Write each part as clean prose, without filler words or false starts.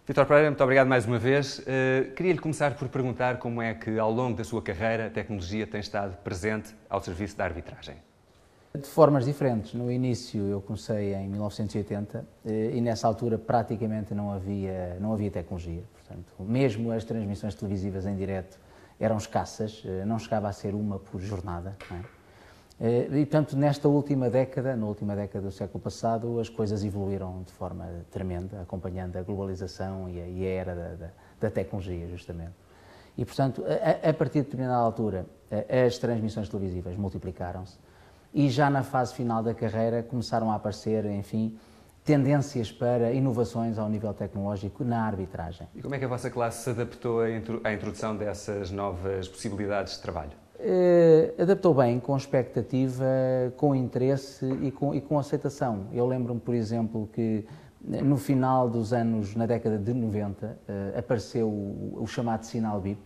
Vítor Pereira, muito obrigado mais uma vez. Queria-lhe começar por perguntar como é que, ao longo da sua carreira, a tecnologia tem estado presente ao serviço da arbitragem. De formas diferentes. No início eu comecei em 1980 e nessa altura praticamente não havia tecnologia. Portanto, mesmo as transmissões televisivas em direto eram escassas, não chegava a ser uma por jornada. Não é? E, portanto, na última década do século passado, as coisas evoluíram de forma tremenda, acompanhando a globalização e a era da tecnologia, justamente. E, portanto, a partir de determinada altura, as transmissões televisivas multiplicaram-se e já na fase final da carreira começaram a aparecer, enfim, tendências para inovações ao nível tecnológico na arbitragem. E como é que a vossa classe se adaptou à introdução dessas novas possibilidades de trabalho? Adaptou bem, com expectativa, com interesse e com aceitação. Eu lembro-me, por exemplo, que no final dos anos, na década de 90, apareceu o chamado sinal BIP,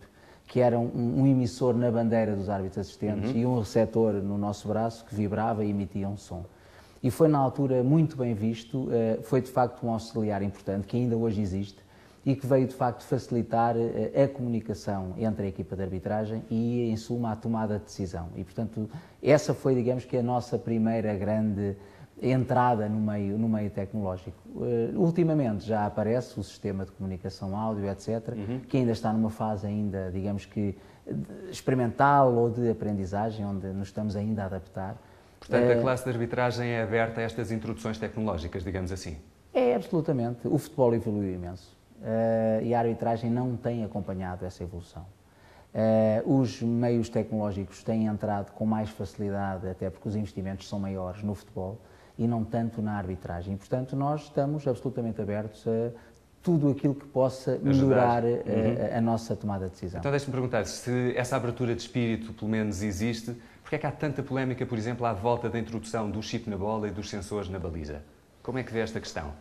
que era um emissor na bandeira dos árbitros assistentes e um receptor no nosso braço que vibrava e emitia um som. E foi na altura muito bem visto, foi de facto um auxiliar importante, que ainda hoje existe, e que veio de facto facilitar a comunicação entre a equipa de arbitragem e, em suma, a tomada de decisão. E, portanto, essa foi, digamos que, a nossa primeira grande entrada no meio tecnológico. Ultimamente já aparece o sistema de comunicação áudio, etc., que ainda está numa fase ainda, digamos que, experimental ou de aprendizagem, onde nos estamos ainda a adaptar. Portanto, a classe de arbitragem é aberta a estas introduções tecnológicas, digamos assim? É, absolutamente. O futebol evoluiu imenso. E a arbitragem não tem acompanhado essa evolução. Os meios tecnológicos têm entrado com mais facilidade, até porque os investimentos são maiores no futebol e não tanto na arbitragem. E, portanto, nós estamos absolutamente abertos a tudo aquilo que possa melhorar a nossa tomada de decisão. Então, deixe-me perguntar, se essa abertura de espírito, pelo menos, existe, porque é que há tanta polémica, por exemplo, à volta da introdução do chip na bola e dos sensores na baliza? Como é que vê esta questão?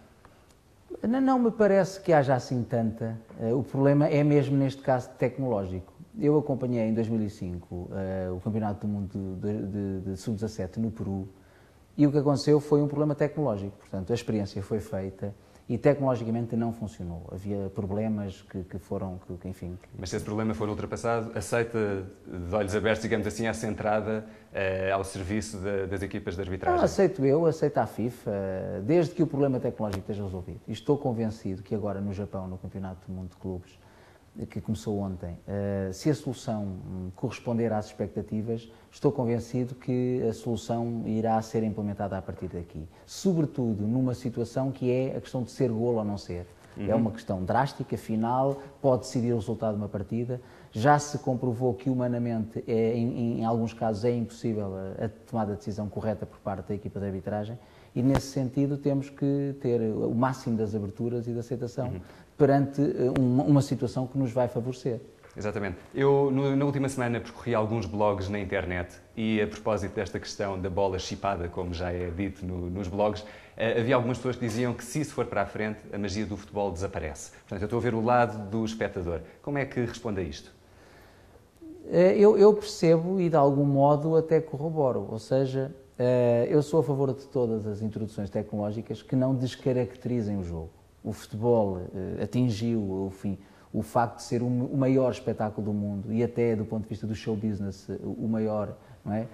Não me parece que haja assim tanta. O problema é mesmo neste caso tecnológico. Eu acompanhei em 2005 o Campeonato do Mundo de Sub-17 no Peru e o que aconteceu foi um problema tecnológico. Portanto, a experiência foi feita e tecnologicamente não funcionou. Havia problemas enfim... Mas se esse problema for ultrapassado, aceita de olhos abertos, digamos assim, essa entrada ao serviço das equipas de arbitragem? Não, aceito eu, aceito a FIFA, desde que o problema tecnológico esteja resolvido. E estou convencido que agora no Japão, no Campeonato do Mundo de Clubes, que começou ontem, se a solução corresponder às expectativas, estou convencido que a solução irá ser implementada a partir daqui. Sobretudo numa situação que é a questão de ser golo ou não ser. É uma questão drástica, final, pode decidir o resultado de uma partida. Já se comprovou que humanamente, em alguns casos, é impossível a tomada de decisão correta por parte da equipa de arbitragem e, nesse sentido, temos que ter o máximo das aberturas e da aceitação perante uma situação que nos vai favorecer. Exatamente. Eu, na última semana, percorri alguns blogs na internet e, a propósito desta questão da bola chipada, como já é dito nos blogs, havia algumas pessoas que diziam que, se isso for para a frente, a magia do futebol desaparece. Portanto, eu estou a ver o lado do espectador. Como é que responde a isto? Eu percebo e, de algum modo, até corroboro. Ou seja, eu sou a favor de todas as introduções tecnológicas que não descaracterizem o jogo. O futebol atingiu, enfim, o facto de ser o maior espetáculo do mundo e até do ponto de vista do show business o maior, não é,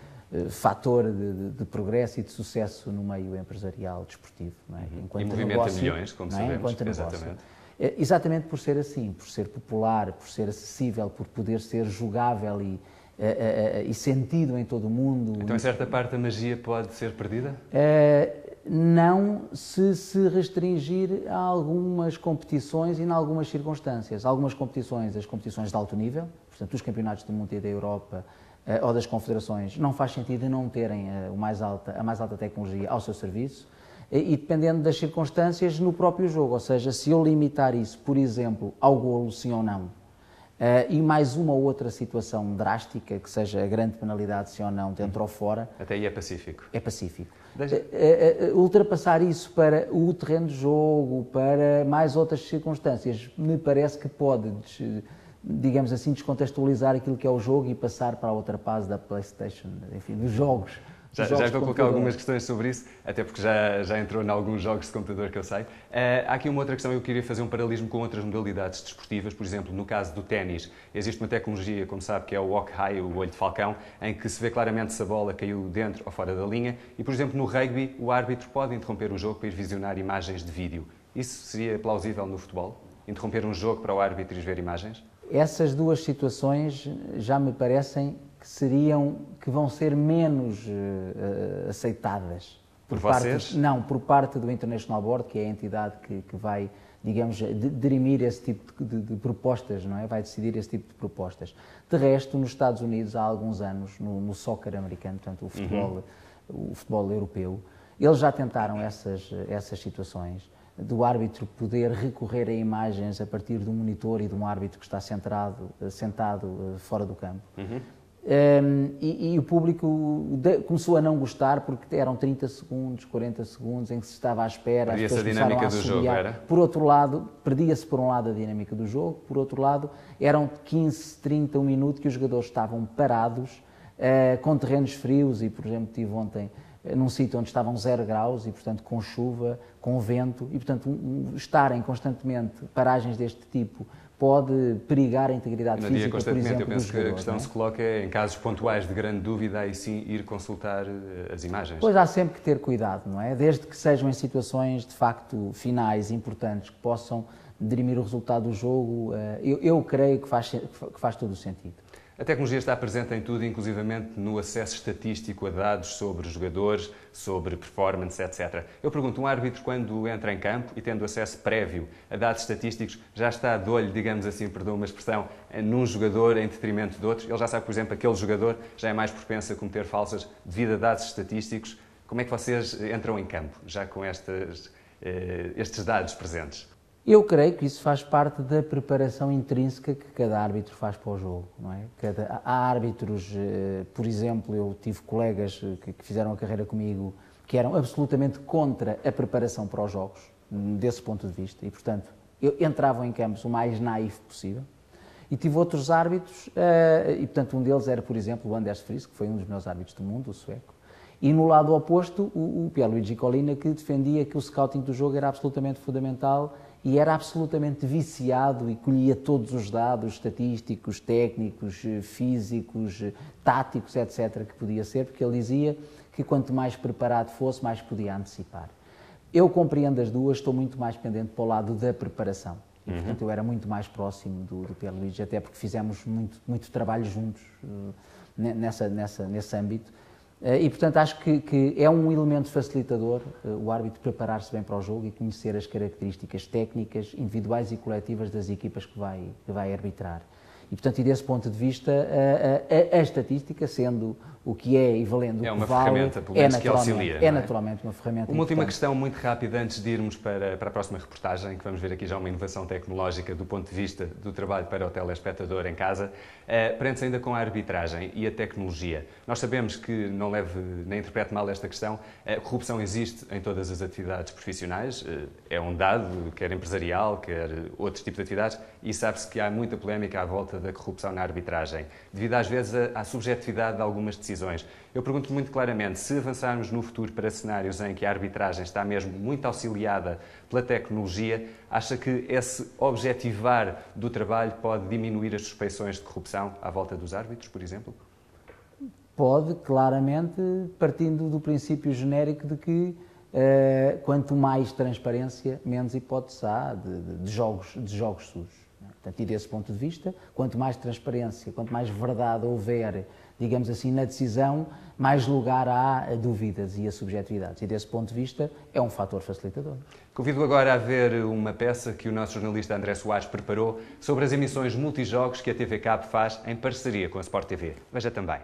fator de progresso e de sucesso no meio empresarial, desportivo. Não é? E movimenta milhões, como sabemos. Exatamente. Exatamente por ser assim, por ser popular, por ser acessível, por poder ser jogável e sentido em todo o mundo. Então, em certa parte, a magia pode ser perdida? Não se restringir a algumas competições e em algumas circunstâncias. Algumas competições, as competições de alto nível, portanto, os campeonatos do mundo e da Europa ou das confederações, não faz sentido não terem a mais alta tecnologia ao seu serviço e dependendo das circunstâncias no próprio jogo. Ou seja, se eu limitar isso, por exemplo, ao golo, sim ou não, e mais uma ou outra situação drástica, que seja a grande penalidade, sim ou não, dentro ou fora... Até aí é pacífico. É pacífico. Ultrapassar isso para o terreno de jogo, para mais outras circunstâncias, me parece que pode, digamos assim, descontextualizar aquilo que é o jogo e passar para a outra fase da PlayStation, enfim, dos jogos Já estou a colocar algumas questões sobre isso, até porque já entrou em alguns jogos de computador que eu sei. Há aqui uma outra questão, eu queria fazer um paralelismo com outras modalidades desportivas. Por exemplo, no caso do ténis, existe uma tecnologia, como sabe, que é o walk high, o olho de falcão, em que se vê claramente se a bola caiu dentro ou fora da linha. E, por exemplo, no rugby, o árbitro pode interromper o jogo para ir visionar imagens de vídeo. Isso seria plausível no futebol? Interromper um jogo para o árbitro ir ver imagens? Essas duas situações já me parecem que vão ser menos aceitadas. Por vocês? Não, por parte do International Board, que é a entidade que vai, digamos, dirimir esse tipo de propostas, não é? Vai decidir esse tipo de propostas. De resto, nos Estados Unidos, há alguns anos, no soccer americano, portanto, o futebol europeu, eles já tentaram essas situações do árbitro poder recorrer a imagens a partir de um monitor e de um árbitro que está sentado fora do campo. E o público começou a não gostar porque eram 30 segundos, 40 segundos em que se estava à espera. Perdia-se a dinâmica do jogo, era? Por outro lado, perdia-se por um lado a dinâmica do jogo, por outro lado, eram 15, 30, um minuto que os jogadores estavam parados, com terrenos frios e, por exemplo, tive ontem num sítio onde estavam 0 graus e, portanto, com chuva, com vento e, portanto, estarem constantemente paragens deste tipo pode perigar a integridade física, por exemplo, eu penso dos que a jogadores, questão se coloca em casos pontuais de grande dúvida, aí sim ir consultar as imagens. Pois há sempre que ter cuidado, não é? Desde que sejam em situações, de facto, finais, importantes, que possam dirimir o resultado do jogo, eu creio que faz todo o sentido. A tecnologia está presente em tudo, inclusivamente no acesso estatístico a dados sobre jogadores, sobre performance, etc. Eu pergunto, um árbitro, quando entra em campo e tendo acesso prévio a dados estatísticos, já está de olho, digamos assim, perdão uma expressão, num jogador em detrimento de outros? Ele já sabe, por exemplo, aquele jogador já é mais propenso a cometer falsas devido a dados estatísticos. Como é que vocês entram em campo, já com estes dados presentes? Eu creio que isso faz parte da preparação intrínseca que cada árbitro faz para o jogo, não é? Há árbitros, por exemplo, eu tive colegas que fizeram a carreira comigo que eram absolutamente contra a preparação para os jogos, desse ponto de vista, e, portanto, entravam em campos o mais naif possível. E tive outros árbitros, e, portanto, um deles era, por exemplo, o Anders Friis, que foi um dos meus árbitros do mundo, o sueco. E no lado oposto, o Pierluigi Collina, que defendia que o scouting do jogo era absolutamente fundamental e era absolutamente viciado e colhia todos os dados estatísticos, técnicos, físicos, táticos, etc., que podia ser, porque ele dizia que quanto mais preparado fosse, mais podia antecipar. Eu compreendo as duas, estou muito mais pendente para o lado da preparação. E, portanto, eu era muito mais próximo do Pierluigi, até porque fizemos muito trabalho juntos nesse âmbito. E, portanto, acho que é um elemento facilitador o árbitro preparar-se bem para o jogo e conhecer as características técnicas, individuais e coletivas das equipas que vai arbitrar. E, portanto, e desse ponto de vista, a estatística, sendo o que é e valendo o que vale, uma ferramenta, pelo menos, que auxilia. É naturalmente uma ferramenta Uma última importante. questão muito rápida antes de irmos para a próxima reportagem, que vamos ver aqui já uma inovação tecnológica do ponto de vista do trabalho para o telespectador em casa. Prende-se ainda com a arbitragem e a tecnologia. Nós sabemos que, não leve nem interprete mal esta questão, a corrupção existe em todas as atividades profissionais, é um dado, quer empresarial, quer outros tipos de atividades, e sabe-se que há muita polémica à volta da corrupção na arbitragem, devido às vezes à subjetividade de algumas decisões. Eu pergunto muito claramente, se avançarmos no futuro para cenários em que a arbitragem está mesmo muito auxiliada pela tecnologia, acha que esse objetivar do trabalho pode diminuir as suspeições de corrupção à volta dos árbitros, por exemplo? Pode, claramente, partindo do princípio genérico de que quanto mais transparência, menos hipótese há de jogos sujos. Portanto, e desse ponto de vista, quanto mais transparência, quanto mais verdade houver, digamos assim, na decisão, mais lugar há a dúvidas e a subjetividades. E desse ponto de vista, é um fator facilitador. Convido agora a ver uma peça que o nosso jornalista André Soares preparou sobre as emissões multijogos que a TV Cabo faz em parceria com a Sport TV. Veja também.